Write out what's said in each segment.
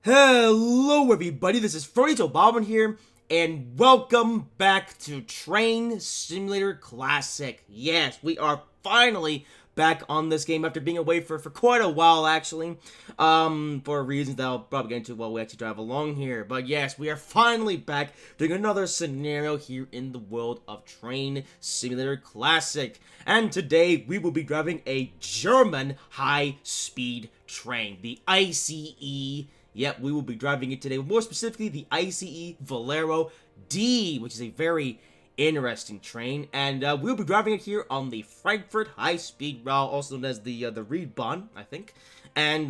Hello everybody, this is Bobbin here, and welcome back to Train Simulator Classic. Yes, we are finally back on this game after being away for quite a while, actually. For reasons that I'll probably get into while we actually drive along here. But yes, we are finally back doing another scenario here in the world of Train Simulator Classic. And today, we will be driving a German high-speed train, the ICE. Yep, we will be driving it today. More specifically, the ICE Velaro D, which is a very interesting train. And we'll be driving it here on the Frankfurt high-speed route, also known as the Reedbahn, I think. And,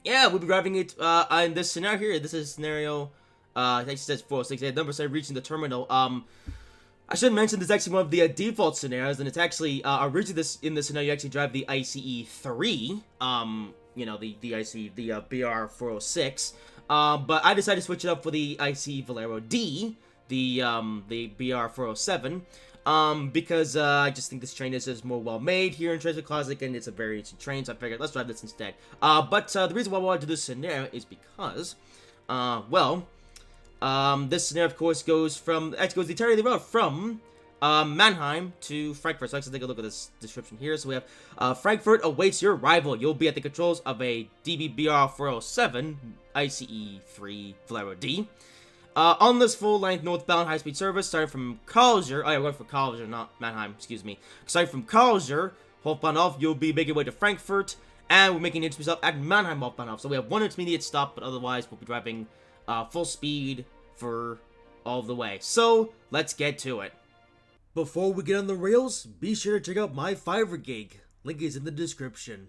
yeah, we'll be driving it in this scenario here. This is scenario, it actually says 406. Number 7, reaching the terminal. I should mention this is actually one of the default scenarios, and it's actually, originally in this scenario, you actually drive the ICE 3, you know, the IC, the BR406, but I decided to switch it up for the IC Velaro D, the BR407, because, I just think this train is just more well-made here in Treasure Classic, and it's a very interesting train, so I figured, let's drive this instead. But the reason why I wanted to do this scenario is because, this scenario, of course, goes the entirety of the route from, Mannheim to Frankfurt. So let's take a look at this description here. So we have, Frankfurt awaits your arrival. You'll be at the controls of a DBBR407 ICE3 Velaro D. On this full-length northbound high-speed service, starting from Karlsruhe. Oh, yeah, we're going from Karlsruhe, not Mannheim, excuse me. Starting from Karlsruhe, Hauptbahnhof, you'll be making your way to Frankfurt, and we're making an intermediate stop at Mannheim Hauptbahnhof. So we have one intermediate stop, but otherwise we'll be driving full speed for all the way. So, let's get to it. Before we get on the rails, be sure to check out my Fiverr gig. Link is in the description.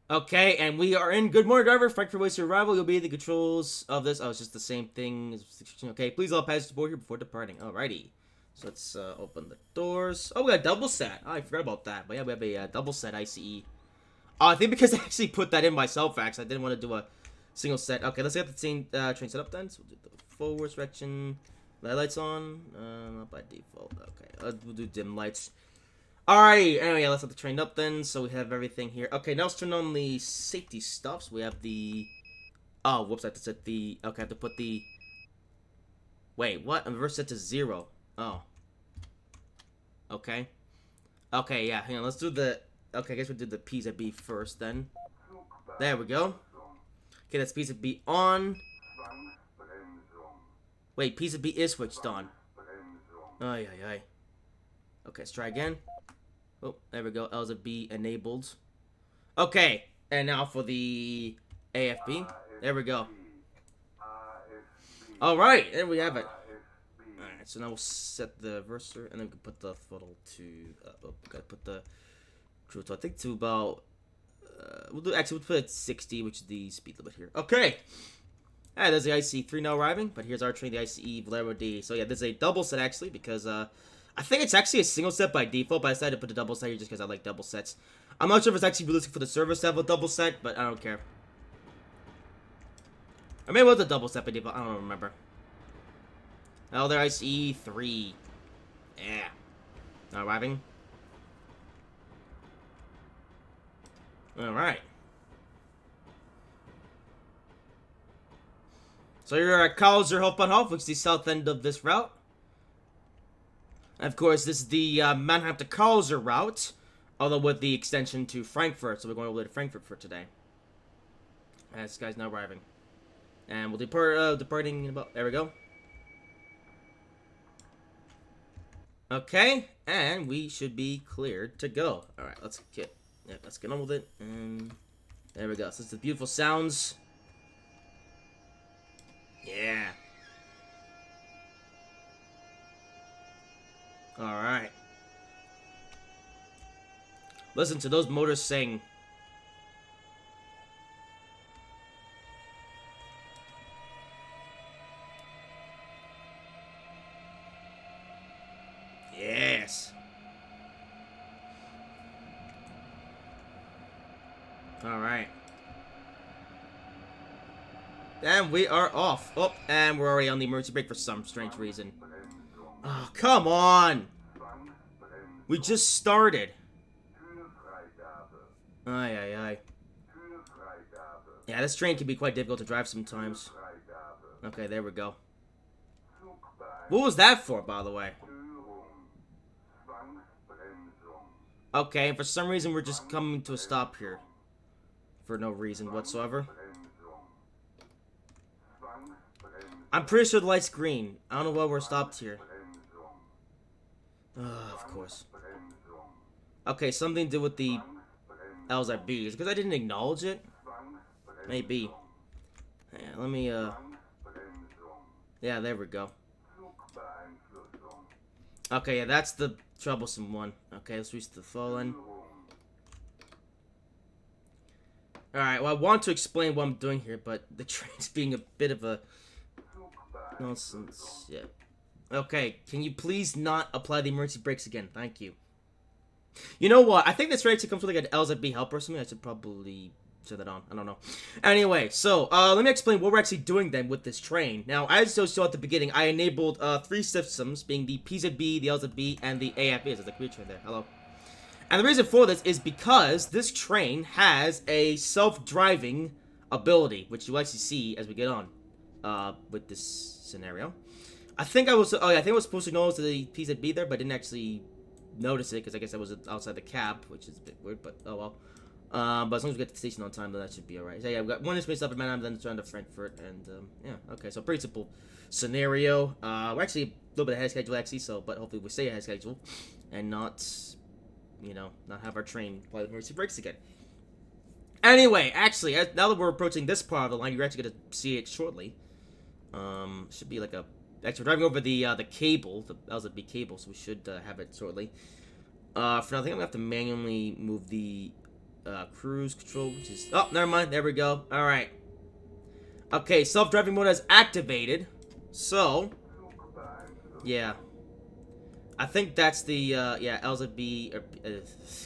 Okay, and we are in. Good morning, driver. Frankfurt waits your arrival. You'll be at the controls of this. Oh, it's just the same thing. Okay, please all passengers aboard here before departing. Alrighty. So let's open the doors. Oh, we got a double set. Oh, I forgot about that. But yeah, we have a double set ICE. Oh, I think because I actually put that in myself, actually. I didn't want to do a single set. Okay, let's get the same train set up then. So we'll do the forward direction. Lights on? Not by default. Okay, we'll do dim lights. Alrighty, anyway, let's set the train up then, so we have everything here. Okay, now let's turn on the safety stops. We have the... Oh, whoops, I have to set the... Okay, I have to put the... Wait, what? I'm reverse set to 0. Oh. Okay. Okay, yeah, hang on, let's do the... Okay, I guess we'll do the P's at B first then. There we go. Okay, that's P's at B on. Wait, P's at B is switched on. Ay, ay, ay. Okay, let's try again. Oh, there we go. L's at B enabled. Okay, and now for the AFB. There we go. Alright, there we have it. Alright, so now we'll set the reverser, and then we can put the throttle to... oh, gotta put the cruise to, I think, to about... we'll put it at 60, which is the speed limit here. Okay! Alright, there's the ICE3 now arriving, but here's our train, the ICE Velaro D. So yeah, there's a double set actually, because I think it's actually a single set by default, but I decided to put a double set here just because I like double sets. I'm not sure if it's actually realistic for the service to have a double set, but I don't care. Or maybe it was a double set by default, I don't remember. Oh, there ICE3. Yeah. Now arriving. Alright. So you're at Karlsruhe Hauptbahnhof, which is the south end of this route. And of course, this is the Mannheim to Karlsruhe route, although with the extension to Frankfurt. So we're going over to Frankfurt for today. And this guy's now arriving. And we'll depart, departing in about... There we go. Okay, and we should be cleared to go. Alright, let's get on with it. And there we go. So it's the beautiful sounds... Yeah. Alright. Listen to those motors sing. Yes. Alright. And we are off. Oh, and we're already on the emergency brake for some strange reason. Oh, come on! We just started. Ay, ay, ay. Yeah, this train can be quite difficult to drive sometimes. Okay, there we go. What was that for, by the way? Okay, for some reason we're just coming to a stop here. For no reason whatsoever. I'm pretty sure the light's green. I don't know why we're stopped here. Of course. Okay, something to do with the L's at B's. Because I didn't acknowledge it? Maybe. Yeah, let me, yeah, there we go. Okay, yeah, that's the troublesome one. Okay, let's reach the fallen. Alright, well, I want to explain what I'm doing here, but the train's being a bit of a nonsense. Yeah. Okay, can you please not apply the emergency brakes again? Thank you. You know what? I think this train actually comes with like an LZB helper or something. I should probably set that on. I don't know. Anyway, so let me explain what we're actually doing then with this train. Now, as I saw at the beginning, I enabled 3 systems, being the PZB, the LZB, and the AFB. There's a computer train there. Hello. And the reason for this is because this train has a self-driving ability, which you'll actually see as we get on with this scenario. I think I was supposed to notice the PZB there, but I didn't actually notice it because I guess I was outside the cab, which is a bit weird, but oh well. But as long as we get to the station on time, then that should be alright. So yeah, we got one information stuff in Mannheim, then it's around to Frankfurt, and yeah, okay, so pretty simple scenario. We're actually a little bit ahead of schedule actually, so but hopefully we stay ahead of schedule and not, you know, not have our train apply the emergency brakes again. Anyway, actually, now that we're approaching this part of the line, you're actually gonna see it shortly. Should be like a actually we're driving over the cable, the LZB cable, so we should have it shortly. For now, I think I'm gonna have to manually move the cruise control, which is never mind. There we go. All right. Okay, self-driving mode is activated. So, yeah. I think that's the, yeah, LZB,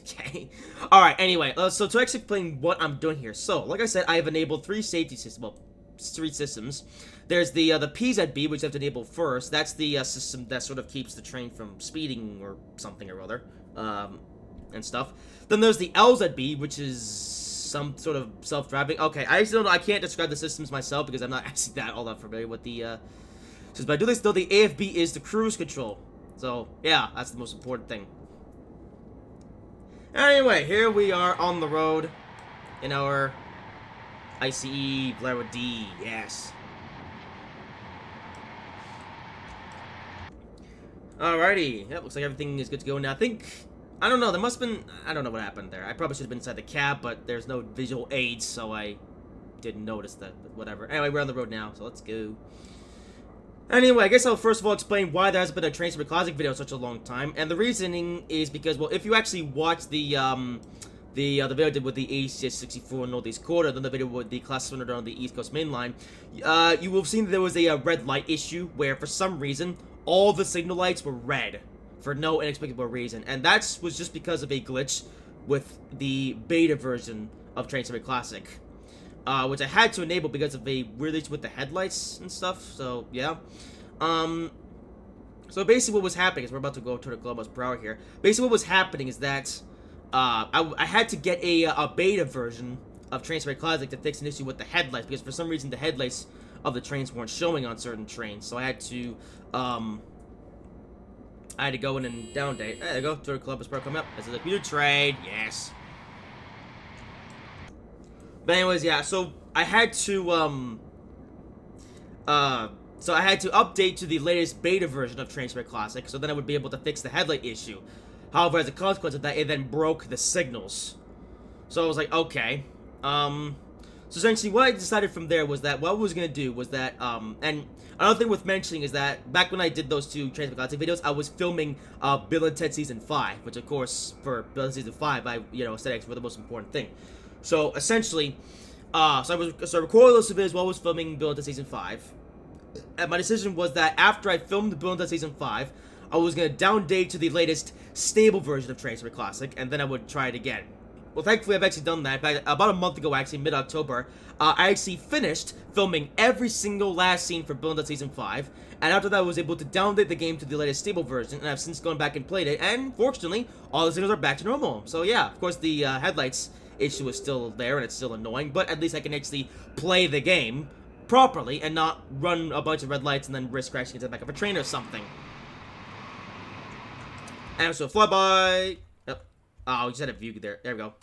okay. Alright, anyway, so to actually explain what I'm doing here. So, like I said, I have enabled 3 safety systems, well, 3 systems. There's the PZB, which I have to enable first. That's the system that sort of keeps the train from speeding or something or other, and stuff. Then there's the LZB, which is some sort of self-driving. Okay, I actually don't know, I can't describe the systems myself because I'm not actually all that familiar with the, systems. But I do this, though, the AFB is the cruise control. So, yeah, that's the most important thing. Anyway, here we are on the road in our ICE Velaro D. Yes. Alrighty. Yep, looks like everything is good to go now. I don't know, there must have been, I don't know what happened there. I probably should have been inside the cab, but there's no visual aids, so I didn't notice that, but whatever. Anyway, we're on the road now, so let's go. Anyway, I guess I'll first of all explain why there hasn't been a Train Simulator Classic video in such a long time, and the reasoning is because, well, if you actually watch the video I did with the ACS64 Northeast Quarter, then the video with the Class 100 on the East Coast Main Line, you will have seen that there was a red light issue where, for some reason, all the signal lights were red for no inexplicable reason, and that was just because of a glitch with the beta version of Train Simulator Classic. Which I had to enable because of a weird issue with the headlights and stuff, so, yeah. So basically what was happening is, we're about to go to the kilometers per hour here. Basically what was happening is that, I had to get a beta version of Train Simulator Classic to fix an issue with the headlights, because for some reason the headlights of the trains weren't showing on certain trains, so I had to go in and down date. There you go, to the kilometers per hour coming up. This is a computer trade, yes. But anyways, yeah, so I had to, update to the latest beta version of Train Simulator Classic, so then I would be able to fix the headlight issue. However, as a consequence of that, it then broke the signals. So I was like, okay. So essentially what I decided from there was that what I was going to do was that, and another thing worth mentioning is that back when I did those 2 Train Simulator Classic videos, I was filming, Bill and Ted Season 5, which of course, for Bill and Ted Season 5, aesthetics were the most important thing. So, essentially, so I recorded those videos while I was filming Bill and Ted Season 5. And my decision was that after I filmed Bill and Ted Season 5, I was going to downdate to the latest stable version of Train Simulator Classic, and then I would try it again. Well, thankfully, I've actually done that. In fact, about a month ago, actually, mid-October, I actually finished filming every single last scene for Bill and Ted Season 5, and after that, I was able to downdate the game to the latest stable version, and I've since gone back and played it, and fortunately, all the signals are back to normal. So yeah, of course, the headlights issue is still there and it's still annoying, but at least I can actually play the game properly and not run a bunch of red lights and then risk crashing into the back of a train or something. And so flyby. Yep. Oh, we just had a view there. There we go.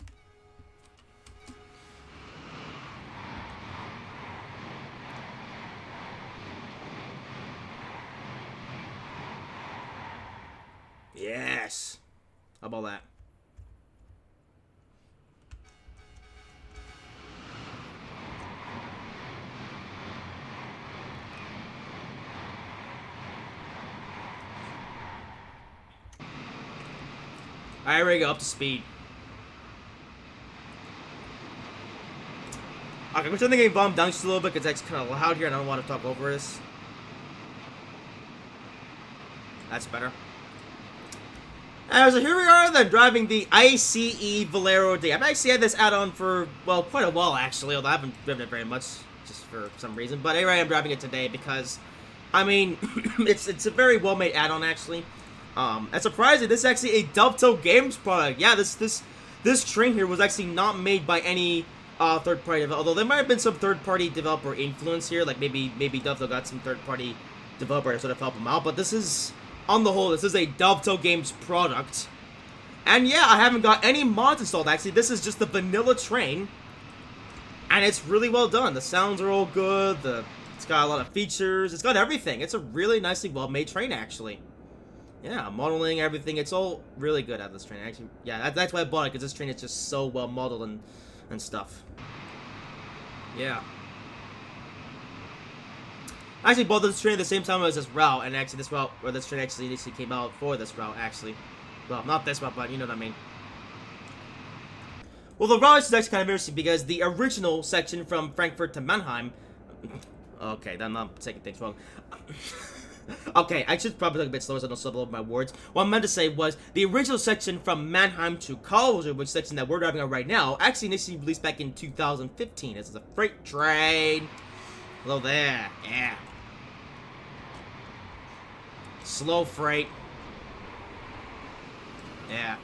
Yes. How about that? Alright, ready to go up to speed. Okay, I'm turning the game volume down just a little bit because that's kind of loud here and I don't want to talk over this. That's better. So here we are then, driving the ICE Velaro D. I've actually had this add-on for, well, quite a while actually, although I haven't driven it very much, just for some reason. But anyway, I'm driving it today because, I mean, it's a very well-made add-on actually. And surprisingly, this is actually a Dovetail Games product. Yeah, this train here was actually not made by any third-party developer, although there might have been some third-party developer influence here, like maybe Dovetail got some third-party developer to sort of help them out, but this is, on the whole, this is a Dovetail Games product. And yeah, I haven't got any mods installed, actually. This is just the vanilla train, and it's really well done. The sounds are all good, it's got a lot of features, it's got everything. It's a really nicely well-made train, actually. Yeah, modeling, everything, it's all really good at this train. Actually, yeah, that's why I bought it, because this train is just so well modeled and stuff. Yeah. I actually bought this train at the same time as this route, and actually this route, or this train actually initially came out for this route, actually. Well, not this route, but you know what I mean. Well, the route is actually kind of interesting, because the original section from Frankfurt to Mannheim... Okay, then I'm taking things wrong. Okay, I should probably talk a bit slower so I don't stumble over my words. What I meant to say was, the original section from Mannheim to Karlsruhe, which section that we're driving on right now, actually initially released back in 2015. This is a freight train. Hello there. Yeah. Slow freight. Yeah.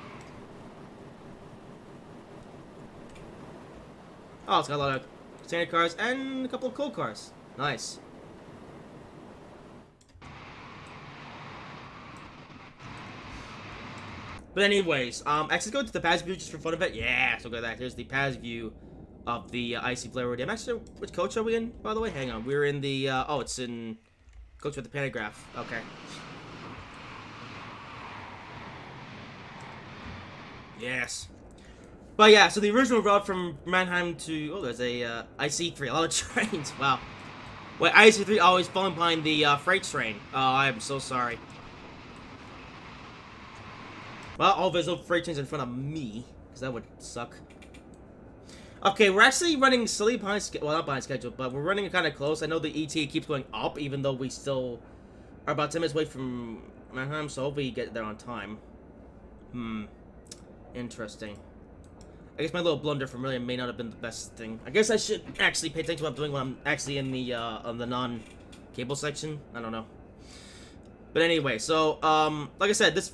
Oh, it's got a lot of standard cars and a couple of cool cars. Nice. But anyways, actually go to the PAS view just for fun of it. Yeah, so go to that. Here's the PAS view of the IC Velaro. I'm actually, which coach are we in, by the way? Hang on, we're in the, oh, it's in coach with the pantograph. Okay. Yes. But yeah, so the original route from Mannheim to, oh, there's a IC3, a lot of trains. Wow. Wait, IC3 always falling behind the freight train. Oh, I am so sorry. Well, all there's no freight trains in front of me, because that would suck. Okay, we're actually running slightly behind schedule. Well, not behind schedule, but we're running kind of close. I know the ETA keeps going up, even though we still are about 10 minutes away from Mannheim, so hopefully we get there on time. Interesting. I guess my little blunder from earlier may not have been the best thing. I guess I should actually pay attention to what I'm doing when I'm actually in the on the non-cable section. I don't know. But anyway, so like I said, this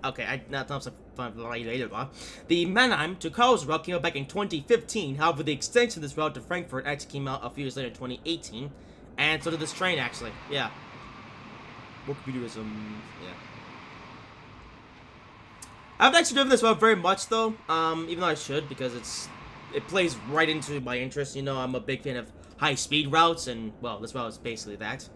okay, the Mannheim to Karlsruhe route came out back in 2015. However, the extension of this route to Frankfurt actually came out a few years later, in 2018, and so did this train actually. Yeah. More computerism. Yeah. I haven't actually driven this route very much though, even though I should, because it plays right into my interest. You know, I'm a big fan of high-speed routes, and well, this route is basically that.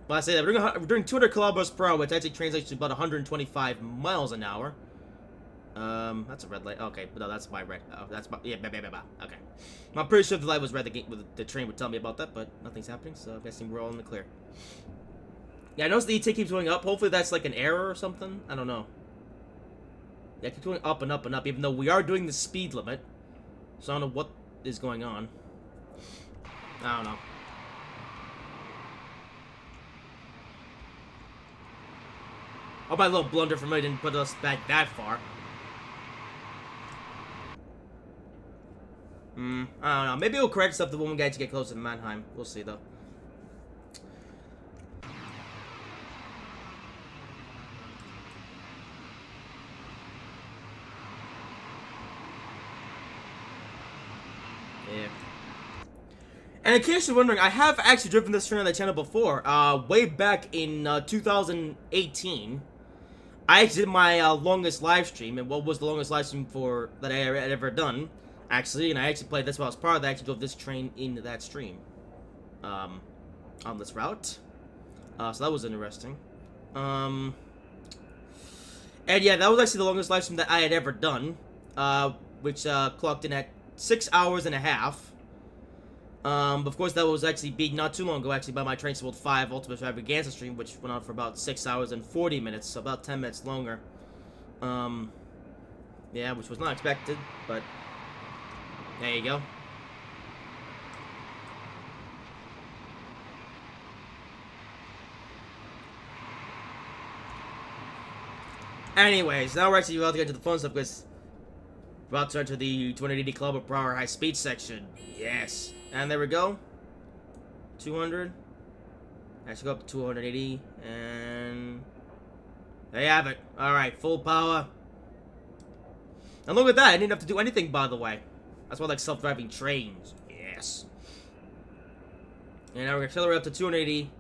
But I say that we're doing 200 kilometers per hour, which actually translates to about 125 miles an hour. That's a red light. Okay, no, that's my red. Oh, that's my, yeah, okay. I'm pretty sure if the light was red, the train would tell me about that, but nothing's happening, so I'm guessing we're all in the clear. Yeah, I noticed the ETA keeps going up. Hopefully that's like an error or something. I don't know. Yeah, it keeps going up and up and up, even though we are doing the speed limit. So I don't know what is going on. I don't know. Oh, my little blunder from me didn't put us back that far. I don't know. Maybe we'll correct stuff the when we get closer to Mannheim. We'll see, though. And in case you're wondering, I have actually driven this train on the channel before. Way back in 2018, I actually did my longest live stream, and what was the longest live stream for that I had ever done, actually, and I actually played this while I was part of that. I actually drove this train into that stream, on this route. So that was interesting. And yeah, that was actually the longest live stream that I had ever done, which clocked in at 6 hours and a half. Of course, that was actually beat not too long ago, actually, by my Train Sim World 5 Ultimate Extravaganza stream, which went on for about 6 hours and 40 minutes, so about 10 minutes longer. Yeah, which was not expected, but there you go. Anyways, now we're actually about to get to the fun stuff, because we're about to enter the 280 km/h high speed section. Yes. And there we go. 200. Actually go up to 280. And there you have it. Alright, full power. And look at that. I didn't have to do anything, by the way. That's why I like self-driving trains. Yes. And now we're going to accelerate up to 280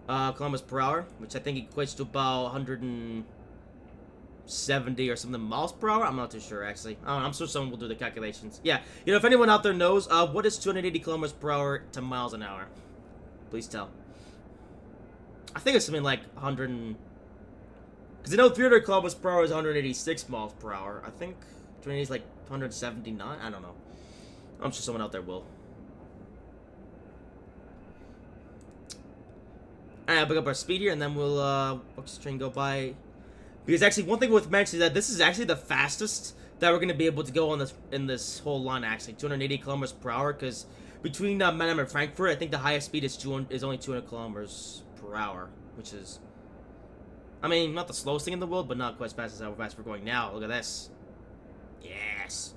kilometers per hour, which I think equates to about 170 or something miles per hour. I'm not too sure, actually. I don't know, I'm sure someone will do the calculations. Yeah, you know, if anyone out there knows, what is 280 kilometers per hour to miles an hour? Please tell. I think it's something like 100. Because I know 300 kilometers per hour is 186 miles per hour. I think 280 is like 179. I don't know. I'm sure someone out there will. Alright, I'll pick up our speed here, and then we'll watch this train go by. Because actually, one thing with Max is that this is actually the fastest that we're going to be able to go on this in this whole line, actually. 280 kilometers per hour, because between Mannheim and Frankfurt, I think the highest speed is only 200 kilometers per hour, which is, I mean, not the slowest thing in the world, but not quite as fast as how fast we're going now. Look at this. Yes.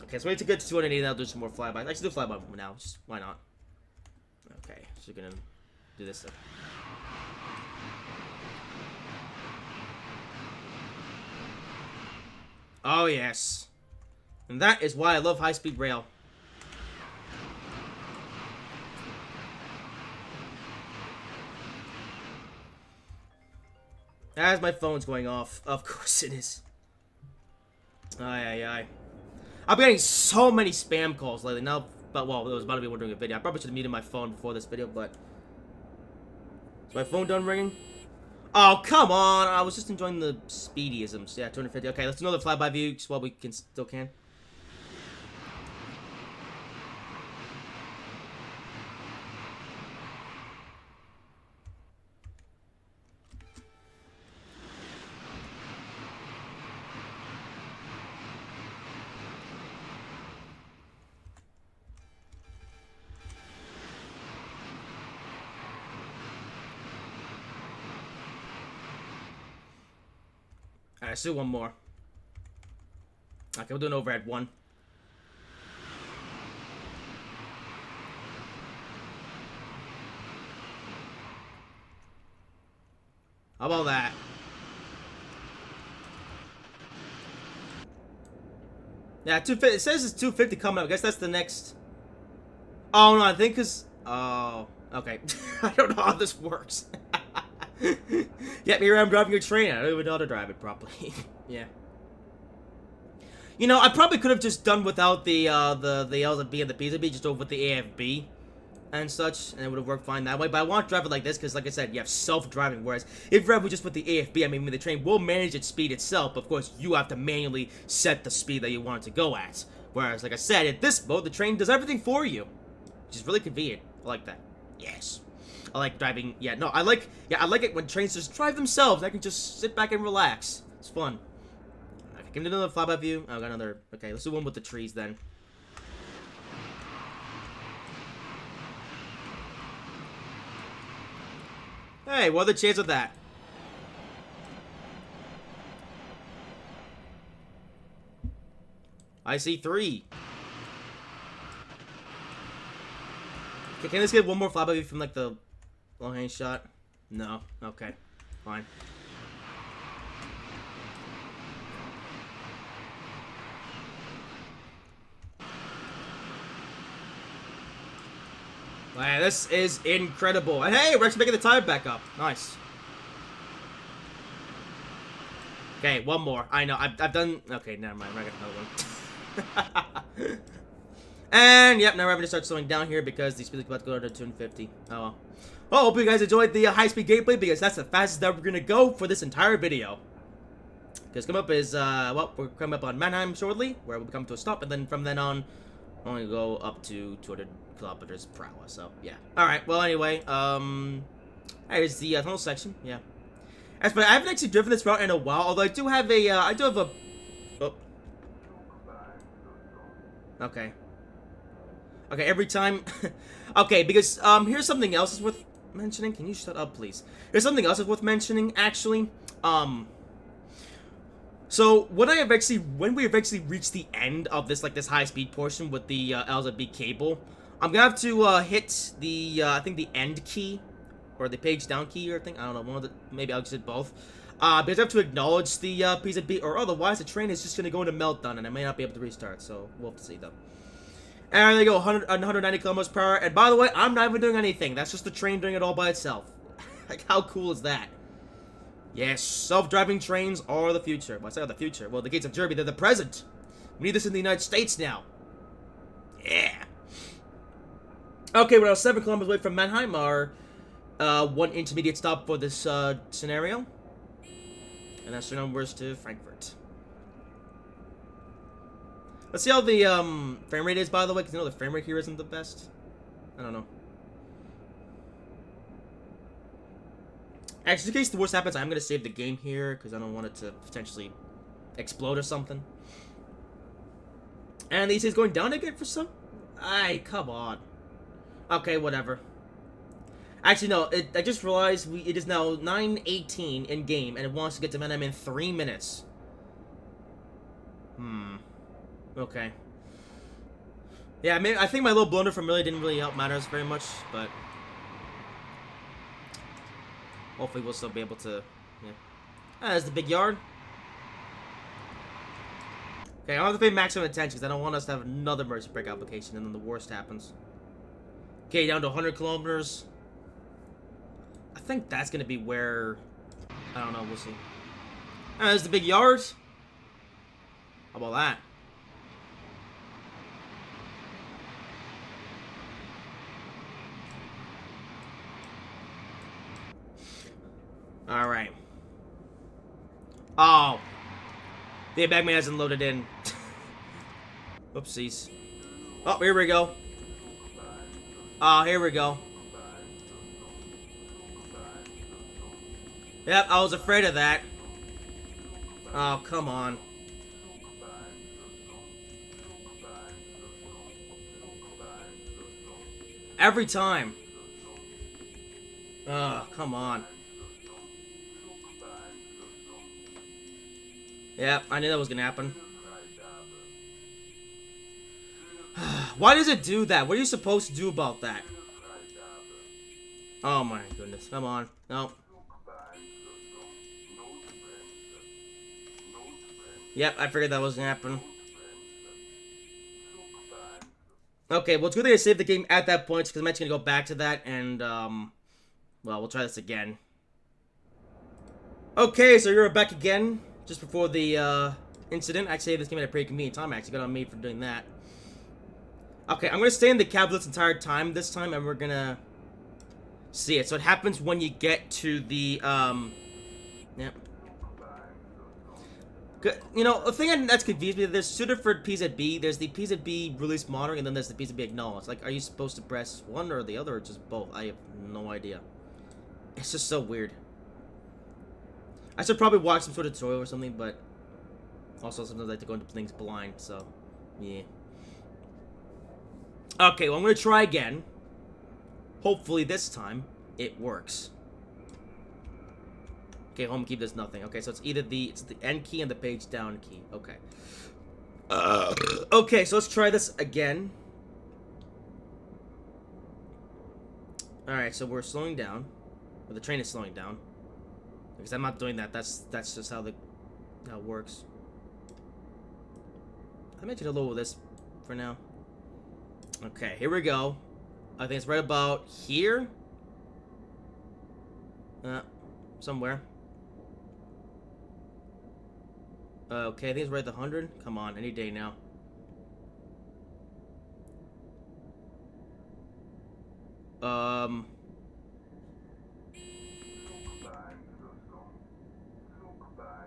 Okay, so wait to get to 280, then I'll do some more flybys. Actually, do flyby now. Just, why not? Okay, so we're gonna do this stuff. Oh, yes. And that is why I love high-speed rail. As my phone's going off. Of course it is. Aye. I'm getting so many spam calls lately. Now, but, well, it was about to be one doing a video. I probably should have muted my phone before this video, but... Is my phone done ringing? Oh, come on! I was just enjoying the speedyisms. Yeah, 250. Okay, let's do another flyby view, just while we still can. Alright, let's do one more. Okay, we'll do an overhead one. How about that? Yeah, 250. It says it's 250 coming up. I guess that's the next. Oh no, I think because. Oh, okay. I don't know how this works. Get me around driving a train. I don't even know how to drive it properly. Yeah. You know, I probably could have just done without the L's and B and the P's and B, just over with the AFB and such, and it would have worked fine that way. But I want to drive it like this because, like I said, you have self-driving. Whereas if you drive with just with the AFB, I mean, the train will manage its speed itself. But of course, you have to manually set the speed that you want it to go at. Whereas, like I said, at this mode, the train does everything for you, which is really convenient. I like that. Yes. I like driving. Yeah, no, I like it when trains just drive themselves. I can just sit back and relax. It's fun. Okay, give me another flyby view. Oh, I got another. Okay, let's do one with the trees then. Hey, what are the chances of that? I see 3. Okay, can I just get one more flyby view from like the long-range shot? No. Okay. Fine. Man, this is incredible. And hey, we're actually making the time back up. Nice. Okay, one more. I know, I've done... Okay, never mind. I got another one. And, yep, now we're having to start slowing down here because the speed is about to go to 250. Oh, well. Well, hope you guys enjoyed the high-speed gameplay because that's the fastest that we're going to go for this entire video. Because coming up is, well, we're coming up on Mannheim shortly, where we'll come to a stop, and then from then on, we're only go up to 200 kilometers per hour, so, yeah. Alright, well, anyway, here's the tunnel section, yeah. As but I haven't actually driven this route in a while, although I do have a, oh. Okay. Okay, every time, okay, because, here's something else that's worth mentioning. Can you shut up, please? There's something else that's worth mentioning, actually, so, when we eventually reach the end of this, like, this high-speed portion with the, LZB cable, I'm gonna have to, hit the, I think the end key, or the page down key or thing, I don't know, one of the, maybe I'll just hit both, because I have to acknowledge the, PZB, or otherwise the train is just gonna go into meltdown, and I may not be able to restart, so, we'll have to see, though. And there you go, 190 kilometers per hour, and by the way, I'm not even doing anything, that's just the train doing it all by itself. Like, how cool is that? Yes, self-driving trains are the future. Well, I say the future. Well, the gates of Derby, they're the present. We need this in the United States now. Yeah. Okay, we're now 7 kilometers away from Mannheim, our one intermediate stop for this scenario. And that's your numbers to Frankfurt. Let's see how the frame rate is, by the way, because you know the frame rate here isn't the best. I don't know. Actually, in case the worst happens, I'm going to save the game here, because I don't want it to potentially explode or something. And these things going down again for some? Ay, come on. Okay, whatever. Actually, no, I just realized it is now 9:18 in-game, and it wants to get to Mannheim in 3 minutes. Okay. Yeah, I think my little blunder from really didn't really help matters very much, but... hopefully we'll still be able to, yeah. There's the big yard. Okay, I don't have to pay maximum attention because I don't want us to have another mercy break application and then the worst happens. Okay, down to 100 kilometers. I think that's going to be where, I don't know, we'll see. There's the big yard. How about that? Alright. Oh. The embankment hasn't loaded in. Oopsies. Oh, here we go. Oh, here we go. Yep, I was afraid of that. Oh, come on. Every time. Oh, come on. Yep, I knew that was gonna happen. Why does it do that? What are you supposed to do about that? Oh my goodness, come on. No. Yep, I figured that was gonna happen. Okay, well it's good that I saved the game at that point, because I'm actually gonna go back to that, and, well, we'll try this again. Okay, so you're back again. Just before the, incident. I saved this game at a pretty convenient time. I actually got on me for doing that. Okay, I'm gonna stay in the cab this entire time this time, and we're gonna see it. So it happens when you get to the, yep. You know, the thing that's confused me, there's two different PZB. There's the PZB release monitoring, and then there's the PZB acknowledge. Like, are you supposed to press one or the other, or just both? I have no idea. It's just so weird. I should probably watch some sort of tutorial or something, but also sometimes I like to go into things blind, so, yeah. Okay, well, I'm gonna try again. Hopefully this time, it works. Okay, home key does nothing. Okay, so it's either the end key and the page down key. Okay. Okay, so let's try this again. Alright, so we're slowing down. Or the train is slowing down. Because I'm not doing that. That's just how it works. I mentioned a little of this for now. Okay, here we go. I think it's right about here. Somewhere. Okay, I think it's right at the 100. Come on, any day now.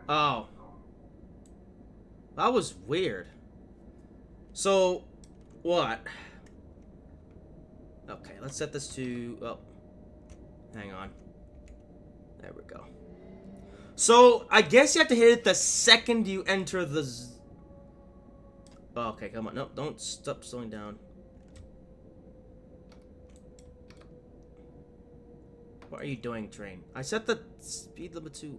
Oh. That was weird. So, what? Okay, let's set this to... Oh. Hang on. There we go. So, I guess you have to hit it the second you enter the... Okay, come on. No, don't stop slowing down. What are you doing, train? I set the speed limit to...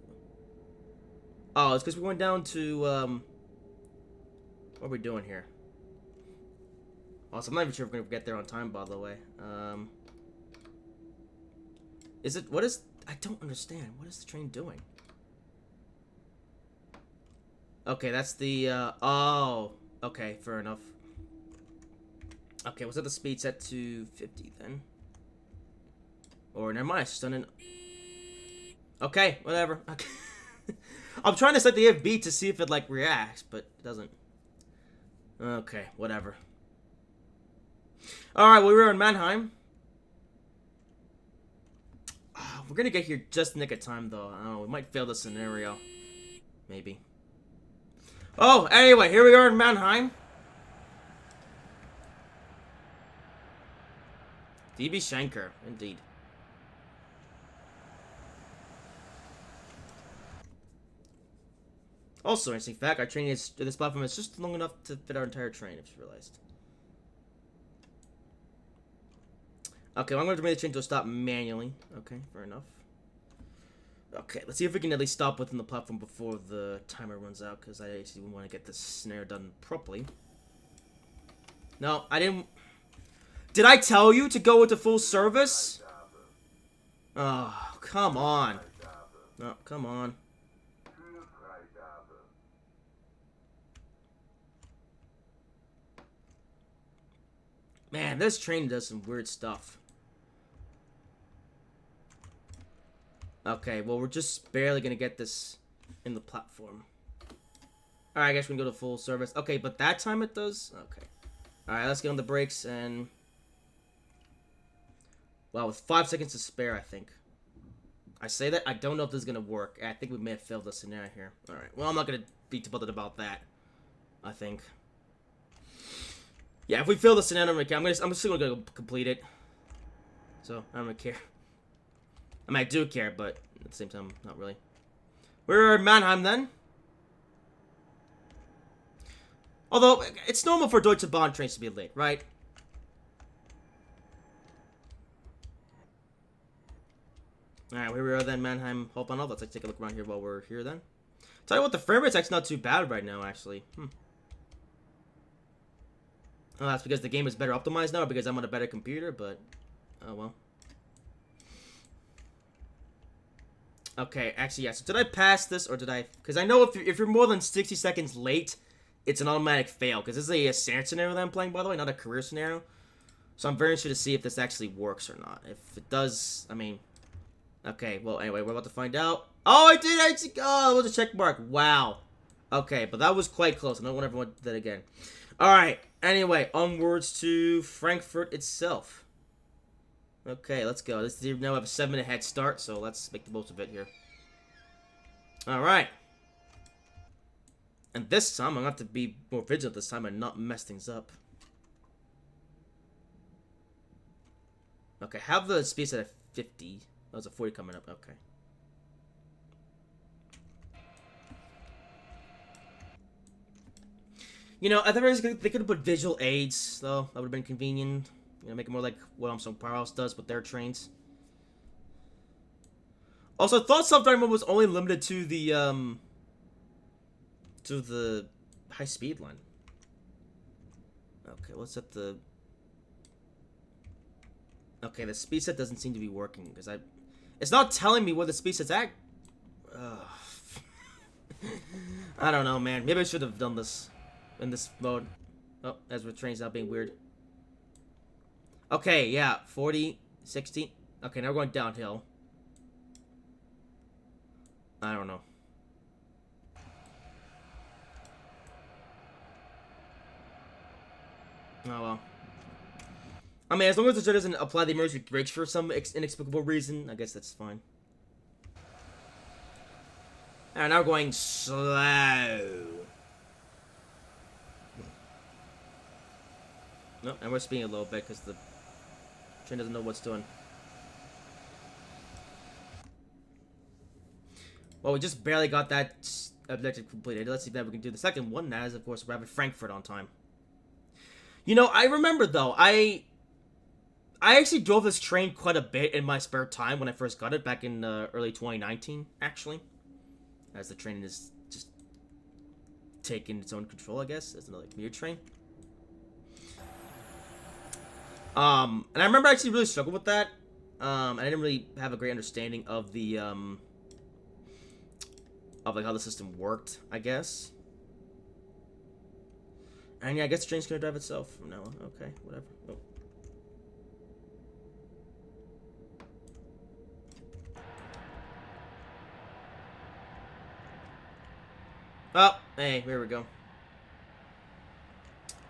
Oh, it's because we're going down to, What are we doing here? Also, I'm not even sure if we're going to get there on time, by the way. Is it... What is... I don't understand. What is the train doing? Okay, that's the, Oh. Okay, fair enough. Okay, we'll set the speed set to 50, then. Or, never mind, it's just done in... Okay, whatever. Okay. I'm trying to set the FB to see if it, like, reacts, but it doesn't. Okay, whatever. Alright, well, we were in Mannheim. We're gonna get here just in the nick of time, though. I don't know, we might fail the scenario. Maybe. Oh, anyway, here we are in Mannheim. DB Schenker, indeed. Also, interesting fact, our train is this platform is just long enough to fit our entire train, if you realized. Okay, well, I'm going to bring the train to a stop manually. Okay, fair enough. Okay, let's see if we can at least stop within the platform before the timer runs out, because I actually want to get this snare done properly. No, I didn't... Did I tell you to go with the full service? Oh, come on. No, come on. Man, this train does some weird stuff. Okay, well, we're just barely gonna get this in the platform. Alright, I guess we can go to full service. Okay, but that time it does? Okay. Alright, let's get on the brakes and... Wow, with 5 seconds to spare, I think. I say that, I don't know if this is gonna work. I think we may have failed the scenario here. Alright, well, I'm not gonna be too bothered about that. I think. Yeah, if we fail the scenario, I'm still gonna go complete it. So, I don't really care. I mean, I do care, but at the same time, not really. We're in Mannheim, then. Although, it's normal for Deutsche Bahn trains to be late, right? Alright, here we are then, Mannheim. Hold on, let's take a look around here while we're here, then. Tell you what, the frame rate's actually not too bad right now, actually. Oh, that's because the game is better optimized now, or because I'm on a better computer, but... Oh, well. Okay, actually, yeah. So did I pass this, or did I... Because I know if you're more than 60 seconds late, it's an automatic fail. Because this is a standard scenario that I'm playing, by the way, not a career scenario. So I'm very interested to see if this actually works or not. If it does, I mean... Okay, well, anyway, we're about to find out. Oh, I did actually... Oh, it was a check mark. Wow. Okay, but that was quite close. I don't want everyone to do that again. Alright, anyway, onwards to Frankfurt itself. Okay, let's go. This now we have a 7-minute head start, so let's make the most of it here. Alright. And this time, I'm going to have to be more vigilant this time and not mess things up. Okay, have the speed set at 50. That was a 40 coming up, okay. You know, I think they could have put visual aids, though. That would have been convenient. You know, make it more like what Armstrong Powerhouse does with their trains. Also, I thought self-driving mode was only limited to the high-speed line. Okay, let's set the... Okay, the speed set doesn't seem to be working, because it's not telling me where the speed set's at. I don't know, man. Maybe I should have done this in this mode. Oh, as the train's now being weird. Okay, yeah, 40, 60. Okay, now we're going downhill. I don't know. Oh, well. I mean, as long as the show doesn't apply the emergency brakes for some inexplicable reason, I guess that's fine. Alright, now we're going slow. Nope, and we're speeding a little bit because the train doesn't know what's doing. Well, we just barely got that objective completed. Let's see if we can do the second one. That is, of course, we're having Frankfurt on time. You know, I remember, though, I actually drove this train quite a bit in my spare time when I first got it back in early 2019, actually. As the train is just taking its own control, I guess, as another commuter train. And I remember I actually really struggled with that. I didn't really have a great understanding of the, of like how the system worked, I guess. And yeah, I guess the train's gonna drive itself from now on. Okay, whatever. Oh. Oh, hey, here we go.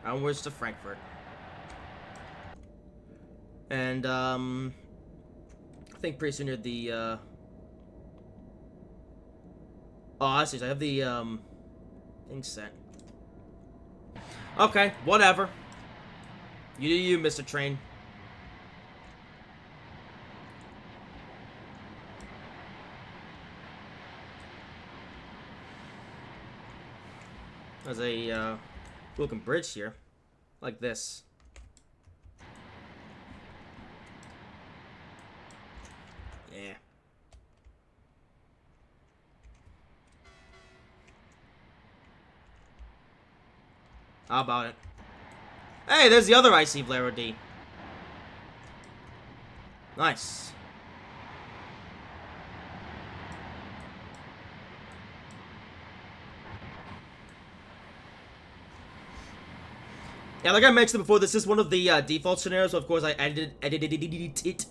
Onwards to Frankfurt. And, I think pretty soon near the, Oh, I see. So I have the, thing set. Okay, whatever. You do you, Mr. Train. There's a, looking bridge here. Like this. Yeah. How about it? Hey, there's the other icy Velaro D. Nice. Yeah, like I mentioned before, this is one of the default scenarios. So of course, I edited it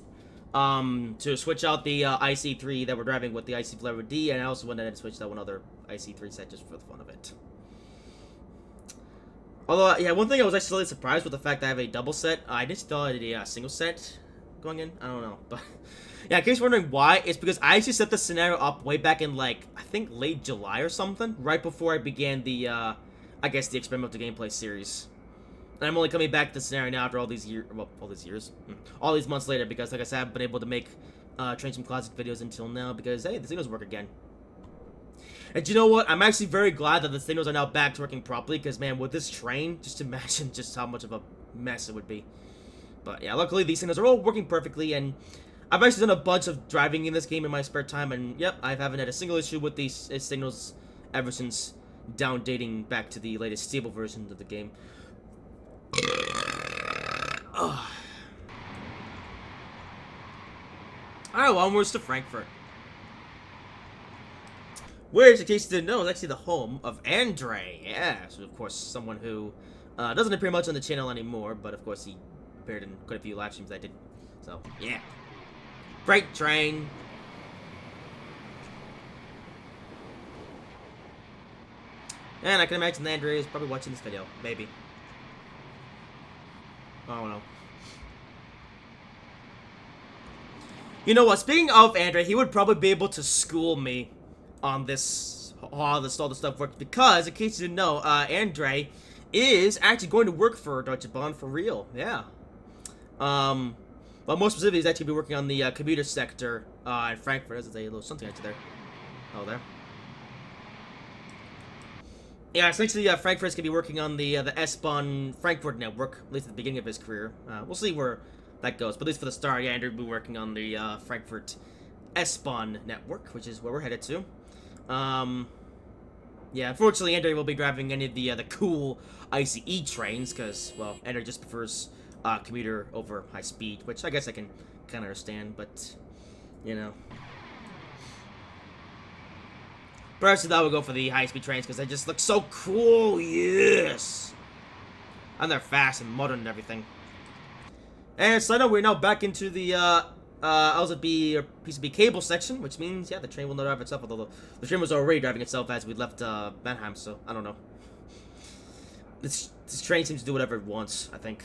to switch out the IC3 that we're driving with the IC Velaro D, and I also wanted to switch out one other IC3 set just for the fun of it. Although, yeah, one thing I was actually really surprised with the fact that I have a double set. I just thought I had a single set going in. I don't know, but yeah, in case you're wondering why, it's because I actually set this scenario up way back in, like, I think late July or something, right before I began the, I guess the experimental gameplay series. And I'm only coming back to the scenario now after all these years, well, all these months later, because, like I said, I haven't been able to make Train Sim Classic videos until now, because, hey, the signals work again. And you know what? I'm actually very glad that the signals are now back to working properly, because, man, with this train, just imagine just how much of a mess it would be. But, yeah, luckily these signals are all working perfectly, and I've actually done a bunch of driving in this game in my spare time, and, yep, I haven't had a single issue with these signals ever since downdating back to the latest stable versions of the game. Alright, well, onwards to Frankfurt. Which, in case you didn't know, is actually the home of Andre. Yeah, so of course, someone who doesn't appear much on the channel anymore, but of course he appeared in quite a few live streams I did. So, yeah. Freight train. And I can imagine Andre is probably watching this video. Maybe. I don't know. You know what? Speaking of Andre, he would probably be able to school me on this, how all this stuff works. Because, in case you didn't know, Andre is actually going to work for Deutsche Bahn for real. Yeah. Well, more specifically, he's actually be working on the commuter sector in Frankfurt. There's a little something right there. Oh, there. Yeah, essentially, Frankfurt's gonna be working on the S-Bahn Frankfurt network, at least at the beginning of his career. We'll see where that goes, but at least for the start, yeah, Andrew will be working on the Frankfurt S-Bahn network, which is where we're headed to. Yeah, unfortunately, Andrew will be driving any of the cool ICE trains, because, well, Andrew just prefers commuter over high speed, which I guess I can kind of understand, but, you know. Personally, I would go for the high-speed trains because they just look so cool. Yes, and they're fast and modern and everything. And side note, we're now back into the LZB or PCB cable section, which means, yeah, the train will not drive itself, although the train was already driving itself as we left Mannheim, so I don't know. This train seems to do whatever it wants, I think.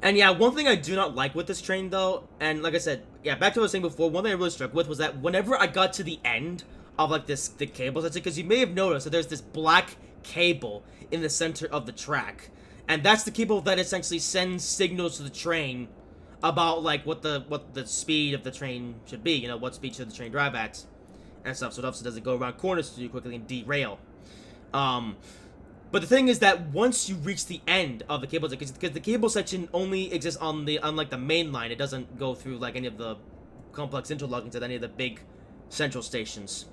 And yeah, one thing I do not like with this train, though, and like I said, yeah, back to what I was saying before, one thing I really struck with was that whenever I got to the end of, like, the cable section, because you may have noticed that there's this black cable in the center of the track. And that's the cable that essentially sends signals to the train about, like, what the speed of the train should be. You know, what speed should the train drive at and stuff. So it obviously doesn't go around corners too quickly and derail. But the thing is that once you reach the end of the cable section, because the cable section only exists on like the main line, it doesn't go through like any of the complex interlockings at any of the big central stations.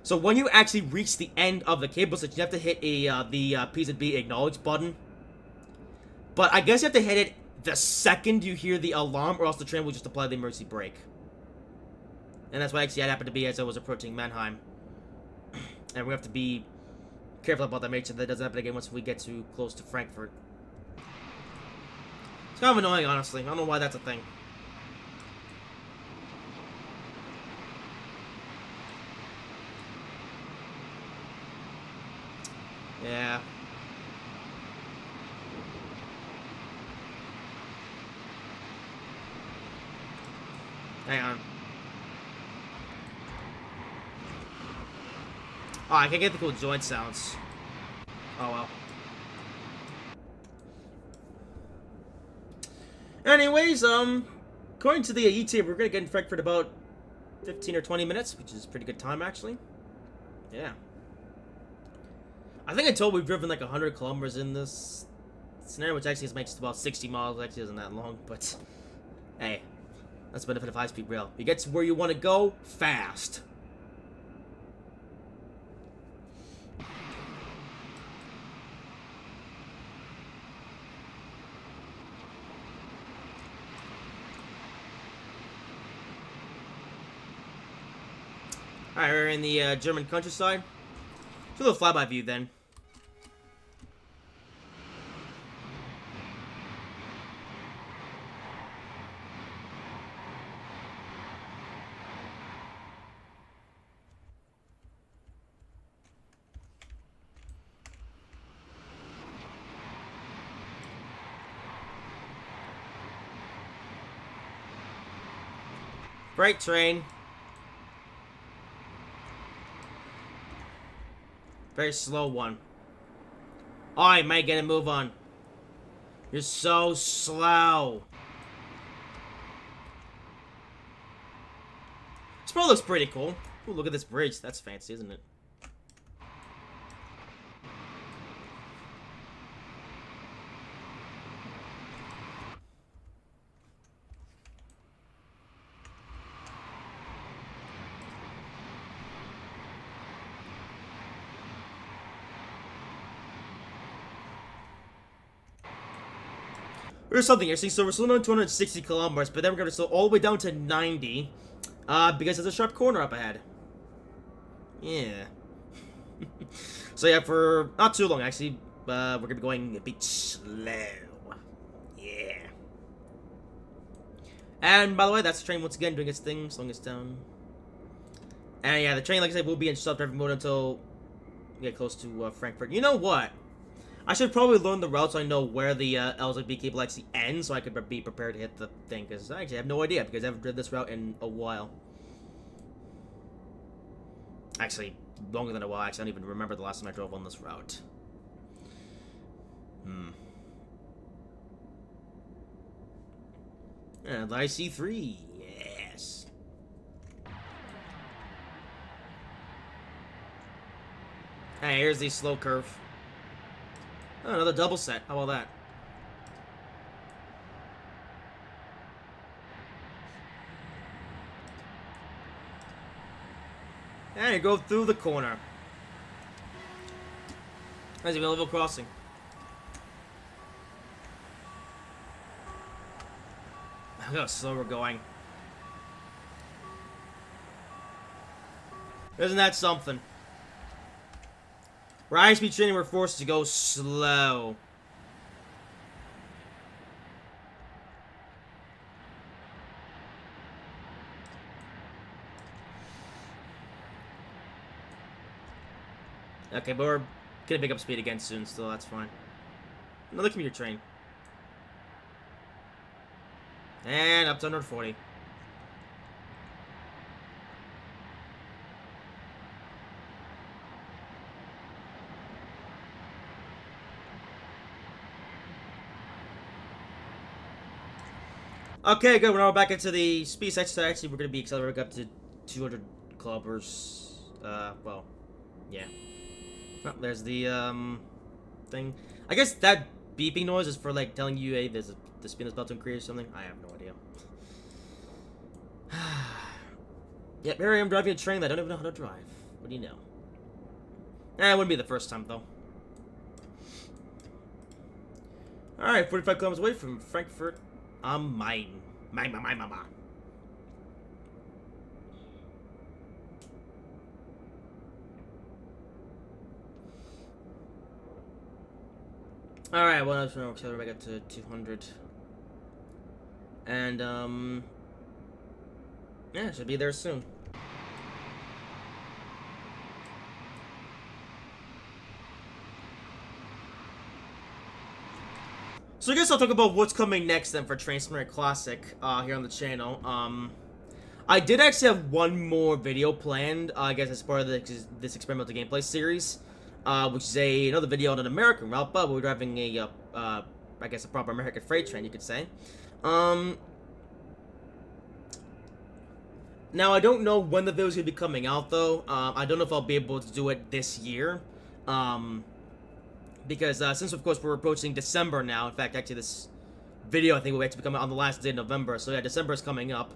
So when you actually reach the end of the cable section, you have to hit the PZB acknowledge button. But I guess you have to hit it the second you hear the alarm, or else the train will just apply the emergency brake. And that's what actually happened to be as I was approaching Mannheim. And we have to be careful about that, make sure that doesn't happen again once we get too close to Frankfurt. It's kind of annoying, honestly. I don't know why that's a thing. Yeah. Hang on. Oh, I can get the cool joint sounds. Oh, well. Anyways, according to the ETA, we're gonna get in Frankfurt about 15 or 20 minutes, which is a pretty good time, actually. Yeah. I think I told we've driven like 100 kilometers in this scenario, which actually makes about 60 miles. It actually isn't that long, but hey, that's the benefit of high-speed rail. You get to where you want to go fast. Alright, we're in the German countryside. Do a little flyby view then. Freight train. Very slow one. Oh, you might get a move on. You're so slow. This probably looks pretty cool. Ooh, look at this bridge. That's fancy, isn't it? Or something interesting. So we're still on 260 kilometers, but then we're going to slow all the way down to 90. Because there's a sharp corner up ahead. Yeah. So yeah, for not too long, actually. We're going to be going a bit slow. Yeah. And by the way, that's the train once again doing its thing, slowing us down. And yeah, the train, like I said, will be in self-driving mode until we get close to Frankfurt. You know what? I should probably learn the route so I know where the LZB cable actually ends, so I could be prepared to hit the thing, because I actually have no idea, because I haven't driven this route in a while. Actually, longer than a while. Actually, I don't even remember the last time I drove on this route. And IC3, yes. Hey, here's the slow curve. Oh, another double set. How about that? And you go through the corner. There's even a level crossing. Look how slow we're going. Isn't that something? We're high-speed training, we're forced to go slow. Okay, but we're gonna pick up speed again soon, so that's fine. Another commuter train. And up to 140. Okay, good. We're now back into the speed section. Actually, we're going to be accelerating up to 200 kilometers. Well, yeah. Oh, there's the, thing. I guess that beeping noise is for, like, telling you, hey, the speed is about to increase or something. I have no idea. Yep, here I am driving a train that I don't even know how to drive. What do you know? It wouldn't be the first time, though. Alright, 45 kilometers away from Frankfurt. Mine. Mine. Alright, well, let's accelerate back up to 200. And, yeah, should be there soon. So I guess I'll talk about what's coming next then for Train Simulator Classic here on the channel. I did actually have one more video planned, I guess as part of this experimental gameplay series, which is another video on an American route, but we're driving a, I guess a proper American freight train, you could say. Now I don't know when the video's gonna be coming out though. I don't know if I'll be able to do it this year. Because since of course we're approaching December now, in fact actually this video I think will actually come out on the last day of November, so yeah, December is coming up.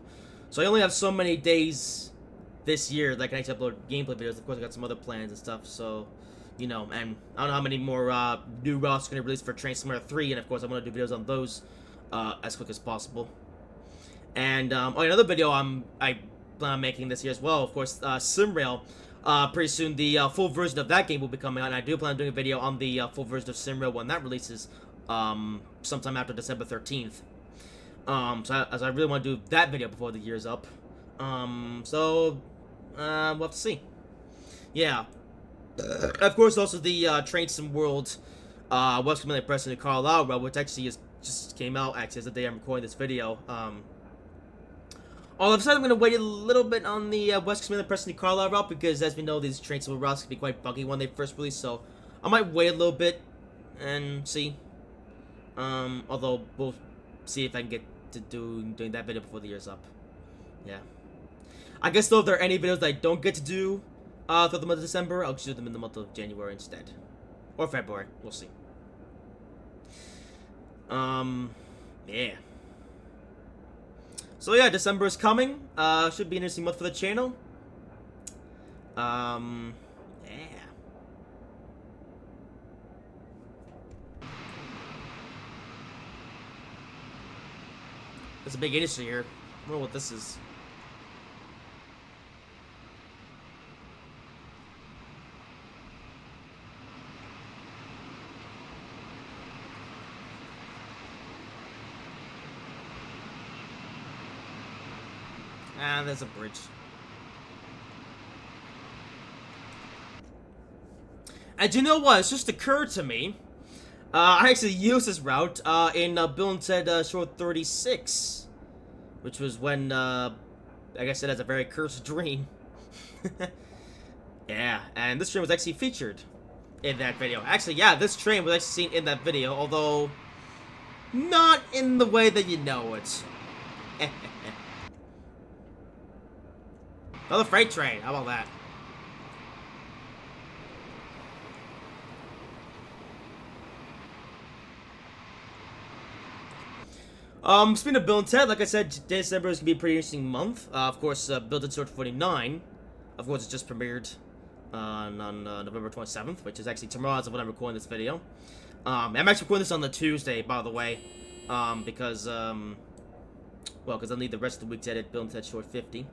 So I only have so many days this year that I can actually upload gameplay videos. Of course I got some other plans and stuff, so, you know, and I don't know how many more new routes are going to release for Train Simulator 3, and of course I want to do videos on those as quick as possible. And, another video I plan on making this year as well, of course, SimRail. Pretty soon the full version of that game will be coming out, and I do plan on doing a video on the full version of SimRail when that releases sometime after December 13th. As I really want to do that video before the year's up. We'll have to see. Yeah. Of course, also the Train Sim World West Community Press in Carlisle, which actually just came out actually as the day I'm recording this video. All of a sudden, I'm going to wait a little bit on the West Community Press in Carlisle route, because as we know, these Train Sim routes can be quite buggy when they first release, so I might wait a little bit and see. Although we'll see if I can get to doing that video before the year's up. Yeah. I guess though, if there are any videos that I don't get to do throughout the month of December, I'll just do them in the month of January instead. Or February. We'll see. Yeah. So yeah, December is coming. Should be an interesting month for the channel. Yeah. There's a big industry here. I don't know what this is. Ah, there's a bridge. And you know what? It's just occurred to me. I actually used this route in Bill and Ted Short 36, which was when, like I said, has a very cursed dream. Yeah, and this train was actually featured in that video. Actually, yeah, this train was actually seen in that video, although not in the way that you know it. Another freight train. How about that? Speaking of Bill and Ted, like I said, December is gonna be a pretty interesting month. Of course, Bill and Ted Short 49. Of course, it just premiered on November 27th, which is actually tomorrow as of when I'm recording this video. I'm actually recording this on the Tuesday, by the way, because well, because I'll need the rest of the week to edit Bill and Ted Short 50.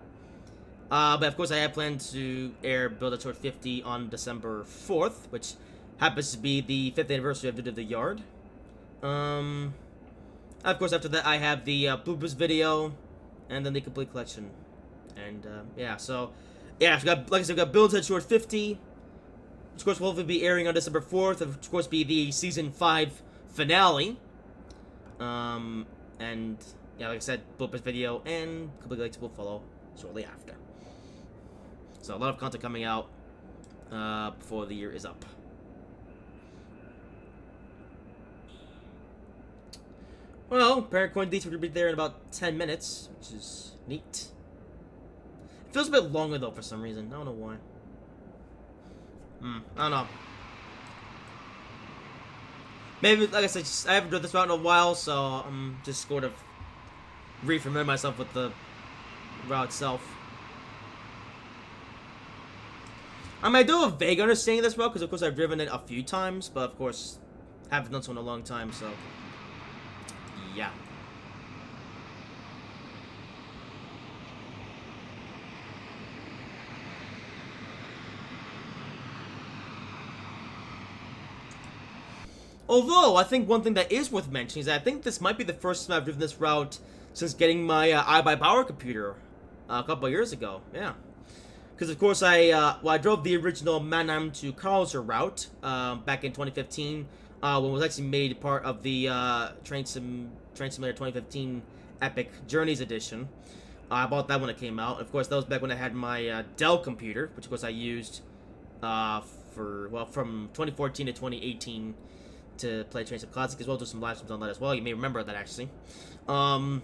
But of course, I have planned to air Build a Short 50 on December 4th, which happens to be the 5th anniversary of Dude of the Yard. Of course, after that, I have the bloopers video, and then the complete collection. And, yeah, so, yeah, so like I said, we got Build a Short 50, of course, will hopefully be airing on December 4th. Of course, be the Season 5 finale. And, yeah, like I said, bloopers video and a couple of likes will follow shortly after. So, a lot of content coming out before the year is up. Well, Parent Coin Dates will be there in about 10 minutes, which is neat. It feels a bit longer, though, for some reason. I don't know why. I don't know. Maybe, like I said, I haven't done this route in a while, so I'm just sort of re-familiar myself with the route itself. I mean, I do have a vague understanding of this route, because of course I've driven it a few times, but of course, haven't done so in a long time, so yeah. Although, I think one thing that is worth mentioning is that I think this might be the first time I've driven this route since getting my iBuyPower computer a couple of years ago. Yeah. Because, of course, I drove the original Mannheim to Karlsruhe route back in 2015 when it was actually made part of the Train Simulator 2015 Epic Journeys Edition. I bought that when it came out. Of course, that was back when I had my Dell computer, which, of course, I used from 2014 to 2018 to play Train Sim Classic, as well as do some live streams on that as well. You may remember that, actually. Then,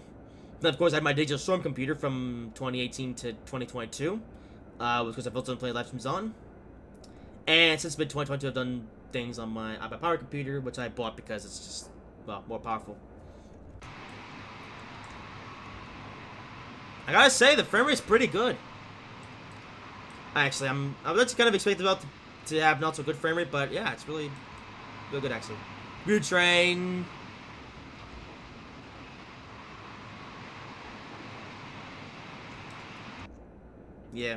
of course, I had my Digital Storm computer from 2018 to 2022. Because I've also been playing live streams on. And since mid-2022, I've done things on my iBuyPower computer, which I bought because it's just, well, more powerful. I gotta say, the frame rate's pretty good. Actually, I was actually kind of expecting about to have not so good frame rate, but yeah, it's really good, actually. Blue Train. Yeah.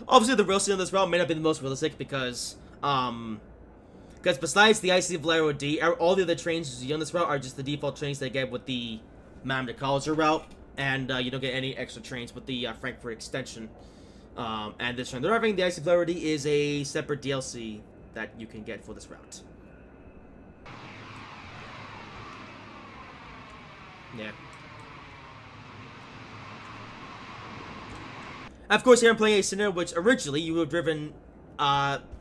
Obviously, the real scene on this route may not be the most realistic because besides the IC Velaro D, all the other trains you see on this route are just the default trains they get with the Mannheim to Karlsruhe route, and you don't get any extra trains with the Frankfurt extension. And this train they're having, the IC Velaro D, is a separate DLC that you can get for this route. Yeah. Of course, here I'm playing a scenario which originally you would have driven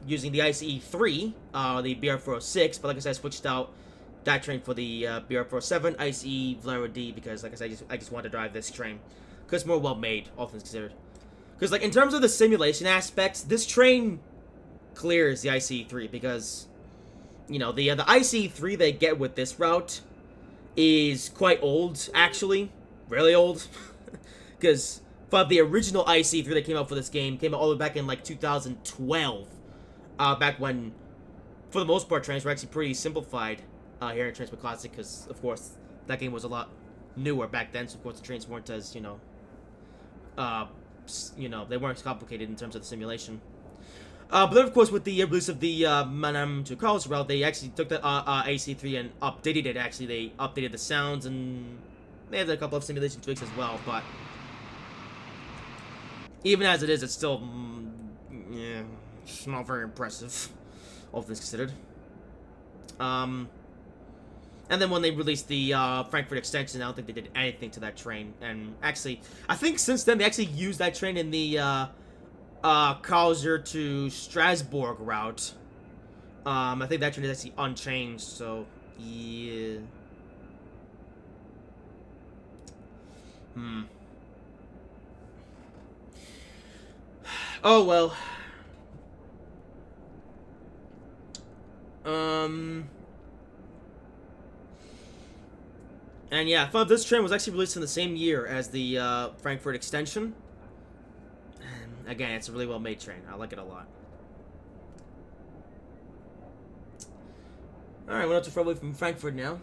using the ICE-3, the BR-406, but like I said, I switched out that train for the BR-407, ICE Velaro D, because like I said, I just wanted to drive this train, because it's more well-made, all things considered. Because, like, in terms of the simulation aspects, this train clears the ICE-3, because, you know, the ICE-3 they get with this route is quite old, actually. Really old. Because but the original IC3 that came out for this game came out all the way back in, like, 2012. Back when, for the most part, trains were actually pretty simplified here in Train Sim Classic, because, of course, that game was a lot newer back then, so, of course, the trains weren't as, they weren't as complicated in terms of the simulation. But then, of course, with the release of the Mannheim to Karlsruhe route, they actually took the AC3 and updated it, actually. They updated the sounds, and they had a couple of simulation tweaks as well, but even as it is, it's still, yeah, it's not very impressive, all things considered. And then when they released the Frankfurt extension, I don't think they did anything to that train. And actually, I think since then, they actually used that train in the Karlsruhe to Strasbourg route. I think that train is actually unchanged, so yeah. Oh well. And yeah, I thought this train was actually released in the same year as the Frankfurt extension. And again, it's a really well-made train. I like it a lot. Alright, we're not too far away from Frankfurt now.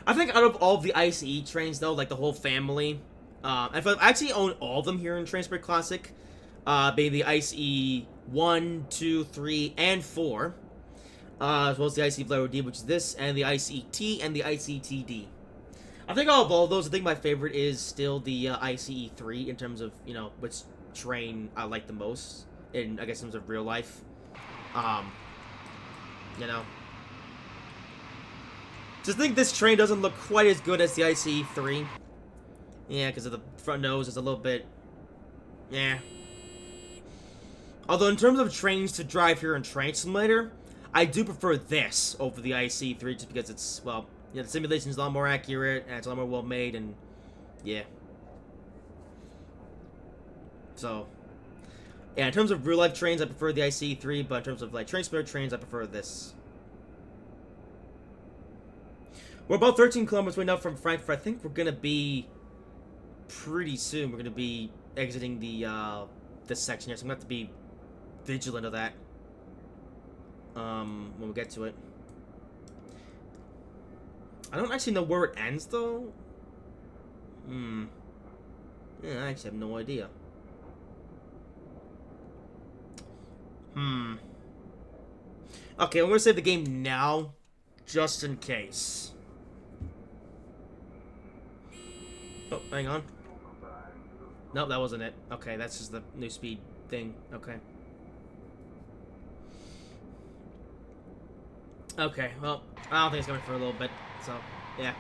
I think out of all of the ICE trains, though, like the whole family, I actually own all of them here in Train Sim Classic. Being the ICE 1, 2, 3, and 4. As well as the ICE Velaro D, which is this, and the ICE-T, and the ICE-TD. I think out of all of those, I think my favorite is still the ICE-3 in terms of, which train I like the most in, I guess, in terms of real life. You know. Just think this train doesn't look quite as good as the ICE-3. Yeah, because of the front nose is a little bit... Yeah. Although in terms of trains to drive here in Train Simulator, I do prefer this over the ICE-3 just because it's, well, yeah, the simulation is a lot more accurate and it's a lot more well made and, yeah. So, yeah, in terms of real life trains, I prefer the ICE-3, but in terms of like Train Simulator trains, I prefer this. We're about 13 kilometers away now from Frankfurt. I think we're gonna be pretty soon. We're gonna be exiting the this section here, so I'm gonna have to be vigilant of that when we get to it. I don't actually know where it ends though. Yeah, I actually have no idea. Okay, I'm gonna save the game now, just in case. Oh, hang on. Nope, that wasn't it. Okay, that's just the new speed thing. Okay. Okay, well, I don't think it's coming for a little bit, so, yeah.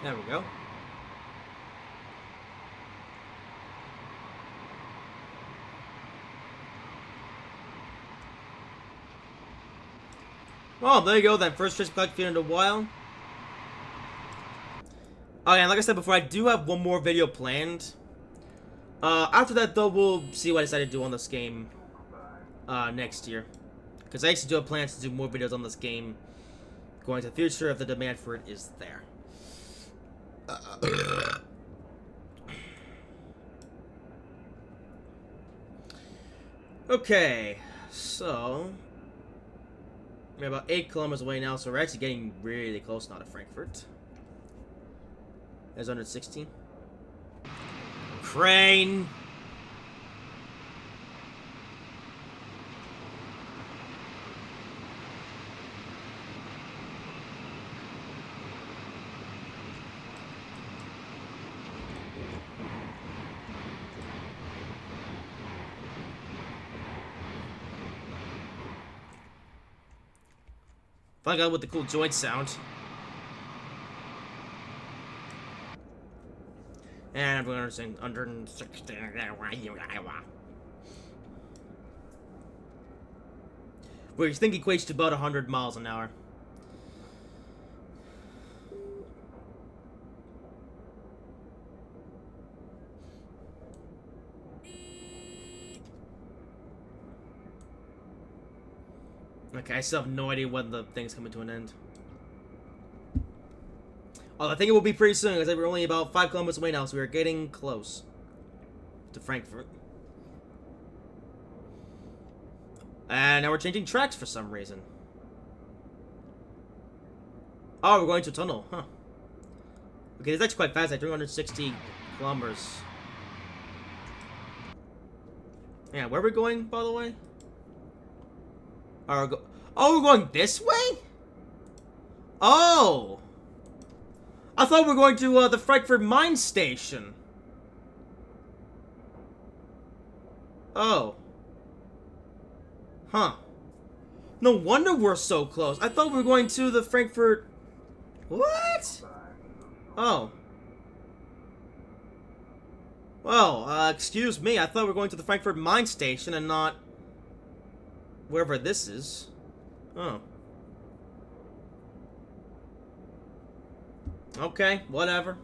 There we go. Well, there you go then. First trace collected in a while. Oh yeah, like I said before, I do have one more video planned. After that though, we'll see what I decide to do on this game next year. Because I actually do have plans to do more videos on this game going to the future if the demand for it is there. Okay, so we're about 8 kilometers away now, so we're actually getting really close now to Frankfurt. There's 116. Crane! Finally got with the cool joint sound. And we're gonna sing 160. Which I think equates to about 100 miles an hour. Okay, I still have no idea when the thing's coming to an end. Oh, I think it will be pretty soon, because we're only about 5 kilometers away now, so we're getting close to Frankfurt. And now we're changing tracks for some reason. Oh, we're going to a tunnel, huh. Okay, this is actually quite fast, like 360 kilometers. Yeah, where are we going, by the way? Oh, we're going this way? Oh! I thought we were going to the Frankfurt mine station. Oh. Huh. No wonder we're so close. I thought we were going to the Frankfurt... What? Oh. Well, excuse me. I thought we were going to the Frankfurt mine station and not... wherever this is. Oh. Okay, whatever.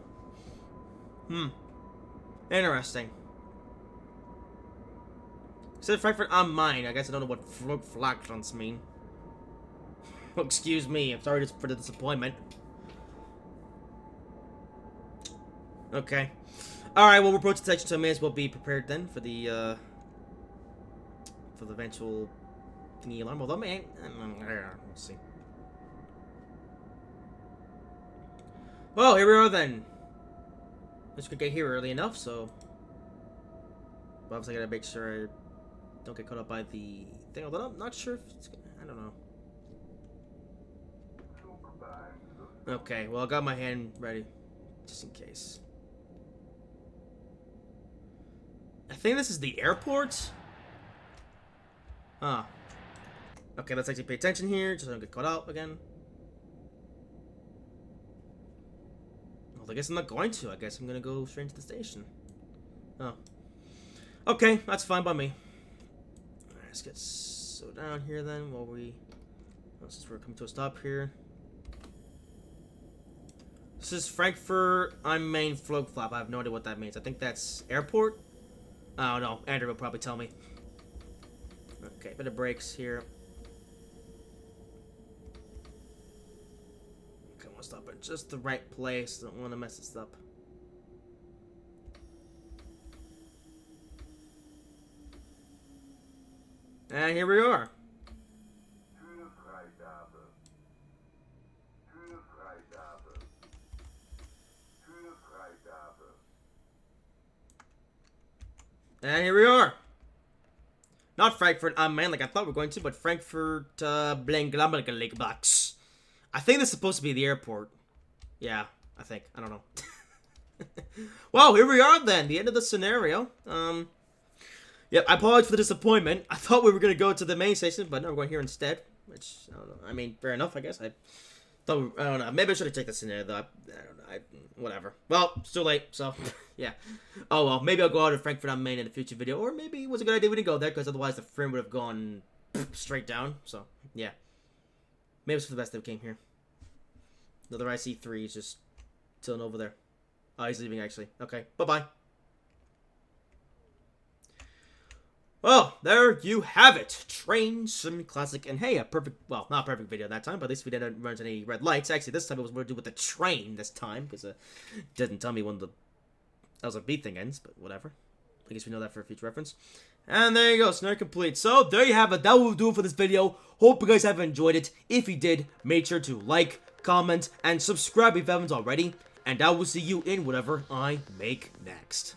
Interesting. Said Frankfurt on mine. I guess I don't know what fractions mean. Excuse me. I'm sorry for the disappointment. Okay. Alright, well, we're approaching section, so I may as well be prepared then for the eventual thingy alarm. Although, we'll see. Well, here we are then. Just gonna get here early enough, so obviously I gotta make sure I don't get caught up by the thing. Although I'm not sure if it's gonna, I don't know. Okay, well, I got my hand ready, just in case. I think this is the airport? Huh. Okay, let's actually pay attention here, just so I don't get caught out again. Well, I guess I'm not going to. I guess I'm gonna go straight to the station. Oh. Okay, that's fine by me. Alright, let's get so down here then, while we... Well, since we're coming to a stop here. This is Frankfurt, I'm main float flap. I have no idea what that means. I think that's airport? I don't know. Andrew will probably tell me. Okay, bit of brakes here. Okay, I want to stop at just the right place. Don't want to mess this up. And here we are. And here we are. Not Frankfurt am Main like I thought we were going to, but Frankfurt Blanklammergelegbaks. I think this is supposed to be the airport. Yeah, I think. I don't know. Well, here we are then. The end of the scenario. Yep, I apologize for the disappointment. I thought we were going to go to the main station, but no, we're going here instead. Which, I don't know. I mean, fair enough, I guess. I don't know. Maybe I should have checked this scenario, though. I don't know. Whatever. Well, it's too late, so, yeah. Oh, well, maybe I'll go out to Frankfurt am Main in a future video, or maybe it was a good idea we didn't go there, because otherwise the frame would have gone straight down, so, yeah. Maybe it's for the best that we came here. Another IC3 is just chilling over there. Oh, he's leaving, actually. Okay, bye-bye. Well, there you have it. Train Sim Classic. And hey, a perfect, well, not a perfect video that time, but at least we didn't run into any red lights. Actually, this time it was more to do with the train this time, because it didn't tell me when the LZB thing ends, but whatever. I guess we know that for a future reference. And there you go, scenario complete. So, there you have it. That will do it for this video. Hope you guys have enjoyed it. If you did, make sure to like, comment, and subscribe if you haven't already. And I will see you in whatever I make next.